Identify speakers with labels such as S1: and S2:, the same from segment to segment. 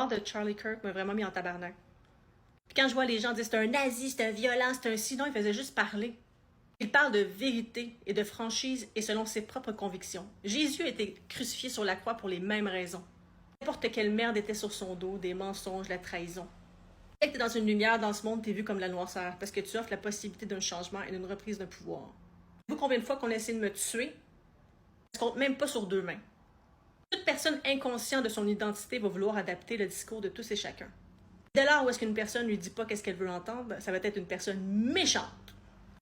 S1: mort de Charlie Kirk m'a vraiment mis en tabarnak. Puis quand je vois les gens dire c'est un nazi, c'est un violent, c'est un sinon, il faisait juste parler. Il parle de vérité et de franchise et selon ses propres convictions. Jésus a été crucifié sur la croix pour les mêmes raisons. N'importe quelle merde était sur son dos, des mensonges, la trahison. Dès que t'es dans une lumière dans ce monde, t'es vu comme la noirceur parce que tu offres la possibilité d'un changement et d'une reprise d'un pouvoir. Vous combien de fois qu'on essaie de me tuer, ça compte même pas sur deux mains. Toute personne inconsciente de son identité va vouloir adapter le discours de tous et chacun. Dès lors où est-ce qu'une personne ne lui dit pas qu'est-ce qu'elle veut entendre, ça va être une personne méchante.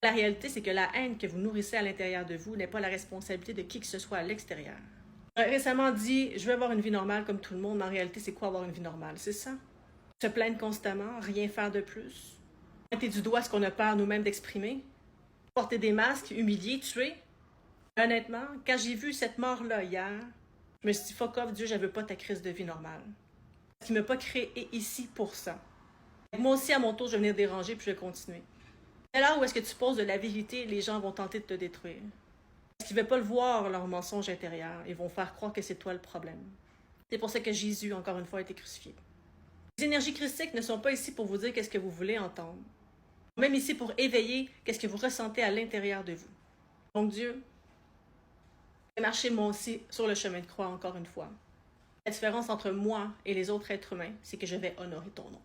S1: La réalité, c'est que la haine que vous nourrissez à l'intérieur de vous n'est pas la responsabilité de qui que ce soit à l'extérieur. J'aurais récemment dit « Je veux avoir une vie normale comme tout le monde », mais en réalité, c'est quoi avoir une vie normale? C'est ça? Se plaindre constamment, rien faire de plus. Pointer du doigt ce qu'on a peur nous-mêmes d'exprimer. Porter des masques, humilier, tuer. Honnêtement, quand j'ai vu cette mort-là hier, je me suis dit « Fuck off, Dieu, je veux pas ta crise de vie normale. » Parce qu'il ne m'a pas créé ici pour ça. Moi aussi, à mon tour, je vais venir déranger puis je vais continuer. Dès lors où est-ce que tu poses de la vérité, les gens vont tenter de te détruire. Parce qu'ils ne veulent pas le voir, leur mensonge intérieur. Ils vont faire croire que c'est toi le problème. C'est pour ça que Jésus, encore une fois, a été crucifié. Les énergies christiques ne sont pas ici pour vous dire qu'est-ce que vous voulez entendre. Même ici pour éveiller qu'est-ce que vous ressentez à l'intérieur de vous. Donc Dieu, j'ai marché moi aussi sur le chemin de croix encore une fois. La différence entre moi et les autres êtres humains, c'est que je vais honorer ton nom.